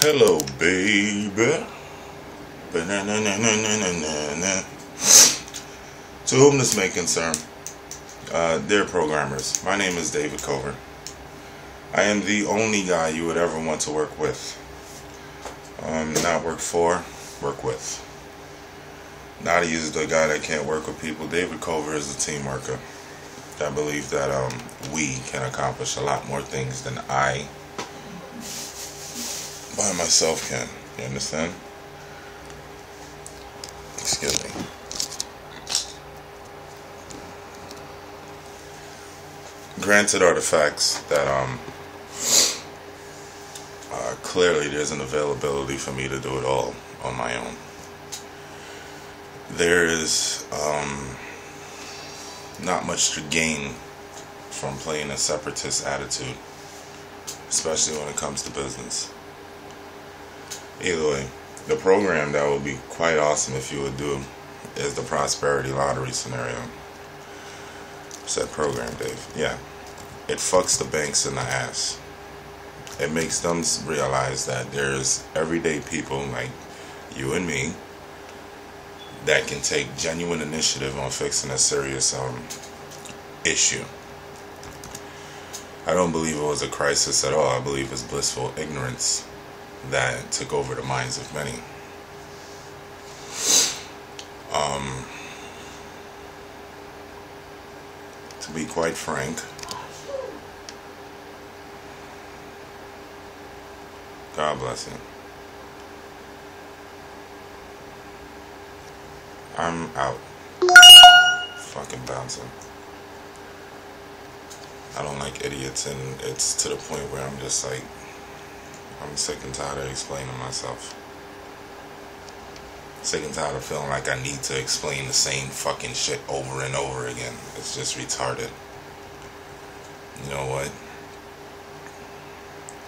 Hello, baby. Ba-na-na-na-na-na-na-na. To whom this may concern, dear programmers, my name is David Cover. I am the only guy you would ever want to work with. Not work for, work with. Not he is the guy that can't work with people. David Cover is a team worker. I believe that we can accomplish a lot more things than I by myself can. You understand? Excuse me. Granted are the facts that clearly there's an availability for me to do it all on my own. There is not much to gain from playing a separatist attitude, especially when it comes to business. Either way, the program that would be quite awesome if you would do is the prosperity lottery scenario. Said program, Dave. Yeah. It fucks the banks in the ass. It makes them realize that there's everyday people like you and me that can take genuine initiative on fixing a serious issue. I don't believe it was a crisis at all. I believe it's blissful ignorance that took over the minds of many. To be quite frank, God bless you. I'm out. Fucking bouncing. I don't like idiots, and it's to the point where I'm just like, I'm sick and tired of explaining myself. Sick and tired of feeling like I need to explain the same fucking shit over and over again. It's just retarded. You know what?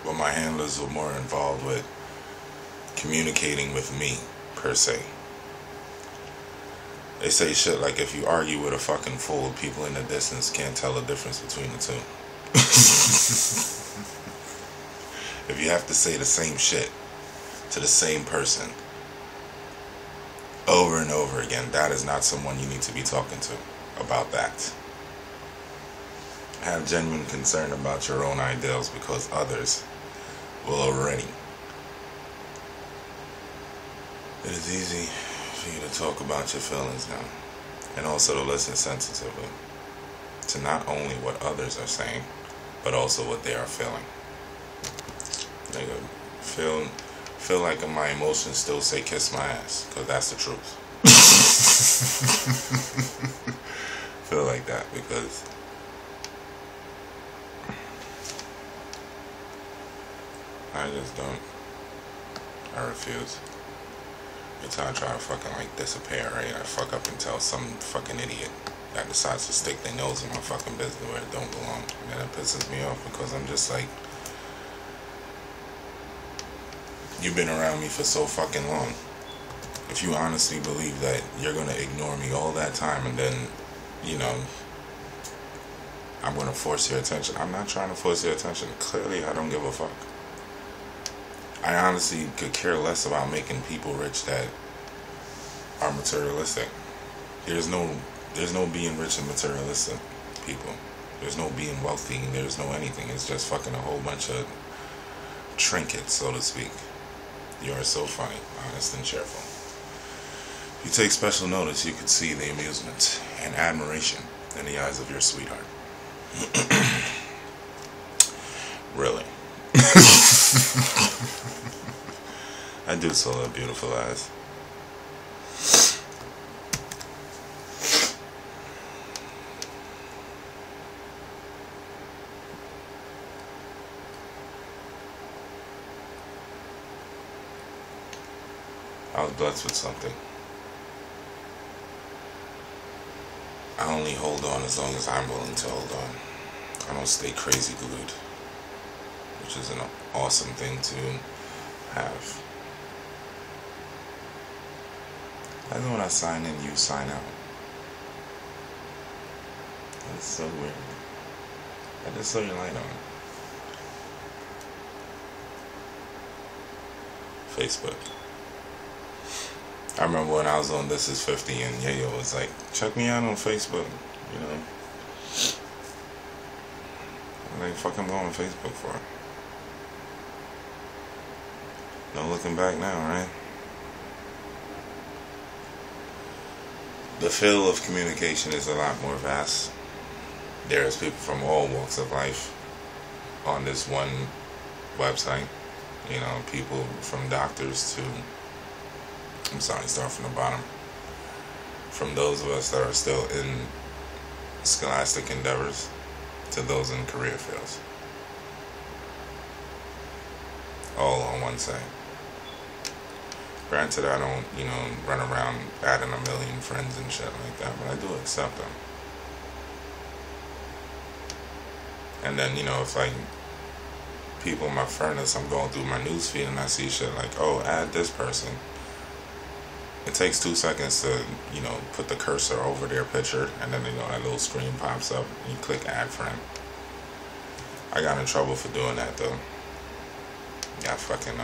Well, my handlers were more involved with communicating with me, per se. They say shit like if you argue with a fucking fool, people in the distance can't tell the difference between the two. If you have to say the same shit to the same person over and over again, that is not someone you need to be talking to about that. Have genuine concern about your own ideals, because others will already. It is easy for you to talk about your feelings now, and also to listen sensitively to not only what others are saying, but also what they are feeling. Nigga, feel like my emotions still say kiss my ass, because that's the truth. Feel like that, because I just don't. I refuse. Every time I try to fucking like disappear, right? I fuck up and tell some fucking idiot that decides to stick their nose in my fucking business where it don't belong. And it pisses me off, because I'm just like, you've been around me for so fucking long. If you honestly believe that you're gonna ignore me all that time and then, you know, I'm gonna force your attention. I'm not trying to force your attention. Clearly, I don't give a fuck. I honestly could care less about making people rich that are materialistic. There's no being rich and materialistic people. There's no being wealthy. There's no anything. It's just fucking a whole bunch of trinkets, so to speak. You are so funny, honest, and cheerful. If you take special notice, you could see the amusement and admiration in the eyes of your sweetheart. Really. I do so love beautiful eyes. I was blessed with something. I only hold on as long as I'm willing to hold on. I don't stay crazy glued, which is an awesome thing to have. I know when I sign in, you sign out. That's so weird. I just saw your light on. Facebook. I remember when I was on This Is 50 and Yayo was like, check me out on Facebook, you know. What the fuck I'm going on Facebook for? No looking back now, right? The field of communication is a lot more vast. There's people from all walks of life on this one website. You know, people from doctors to, start from the bottom. From those of us that are still in scholastic endeavors to those in career fields. All on one site. Granted, I don't, run around adding a million friends and shit like that, but I do accept them. And then, if like people in my furnace, I'm going through my newsfeed and I see shit like, oh, add this person. It takes 2 seconds to, put the cursor over their picture, and then, that little screen pops up, and you click add friend. I got in trouble for doing that, though. Got fucking,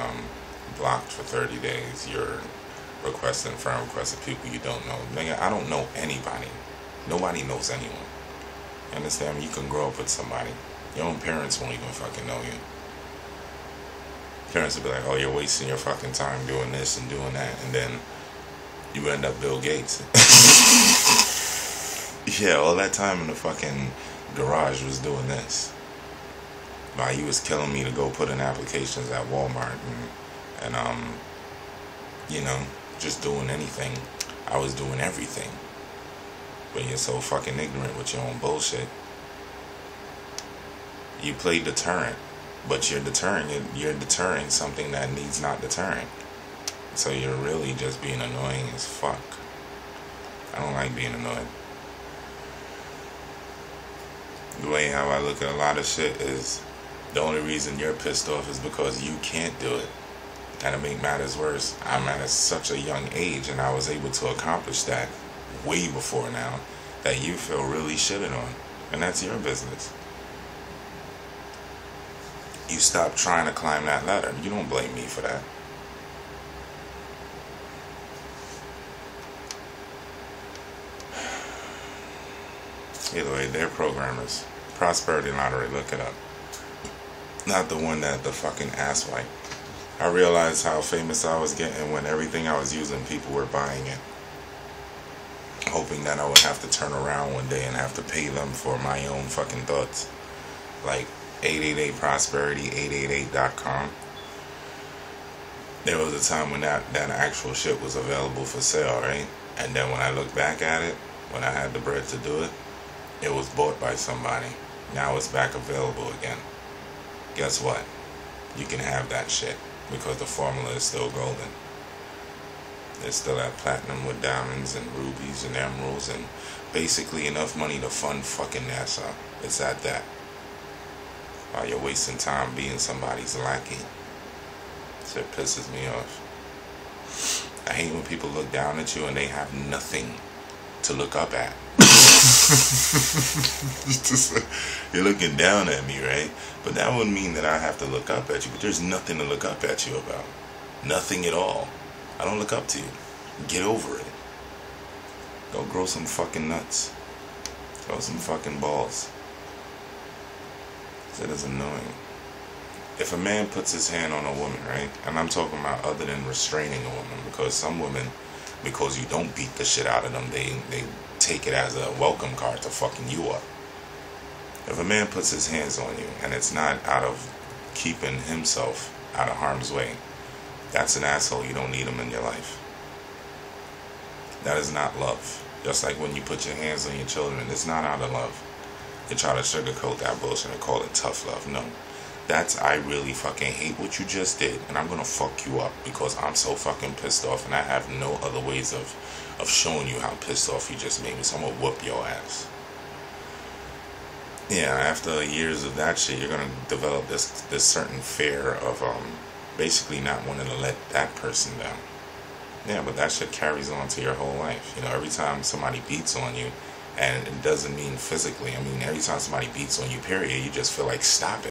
blocked for 30 days. You're requesting friend requests of people you don't know. Nigga, I don't know anybody. Nobody knows anyone. You understand? You can grow up with somebody. Your own parents won't even fucking know you. Parents will be like, oh, you're wasting your fucking time doing this and doing that, and then you end up Bill Gates. Yeah, all that time in the fucking garage was doing this. While you was killing me to go put in applications at Walmart and just doing anything, I was doing everything. But you're so fucking ignorant with your own bullshit. You play deterrent, but you're deterring something that needs not deterring. So you're really just being annoying as fuck. I don't like being annoyed. The way how I look at a lot of shit is the only reason you're pissed off is because you can't do it. And to make matters worse, I'm at such a young age and I was able to accomplish that way before now that you feel really shitted on. And that's your business. You stop trying to climb that ladder. You don't blame me for that. Either way, they're programmers. Prosperity Lottery, look it up. Not the one that the fucking asswipe. I realized how famous I was getting when everything I was using, people were buying it. Hoping that I would have to turn around one day and have to pay them for my own fucking thoughts. Like 888 Prosperity, 888.com. There was a time when that actual shit was available for sale, right? And then when I look back at it, when I had the bread to do it, it was bought by somebody. Now it's back available again. Guess what? You can have that shit because the formula is still golden. It's still at platinum with diamonds and rubies and emeralds and basically enough money to fund fucking NASA. It's at that. While you're wasting time being somebody's lackey. So it pisses me off. I hate when people look down at you and they have nothing to look up at. You're looking down at me, right? But that wouldn't mean that I have to look up at you. But there's nothing to look up at you about. Nothing at all. I don't look up to you. Get over it. Go grow some fucking nuts. Grow some fucking balls. That is annoying. If a man puts his hand on a woman, right? And I'm talking about other than restraining a woman, because some women, because you don't beat the shit out of them, they take it as a welcome card to fucking you up. If a man puts his hands on you and it's not out of keeping himself out of harm's way, that's an asshole. You don't need him in your life. That is not love. Just like when you put your hands on your children, it's not out of love. They try to sugarcoat that bullshit and call it tough love. No. That's, I really fucking hate what you just did, and I'm gonna fuck you up because I'm so fucking pissed off, and I have no other ways of showing you how pissed off you just made me, so I'm gonna whoop your ass. Yeah, after years of that shit, you're gonna develop this certain fear of basically not wanting to let that person down. Yeah, but that shit carries on to your whole life. You know, every time somebody beats on you, and it doesn't mean physically, I mean every time somebody beats on you, period, you just feel like stop it.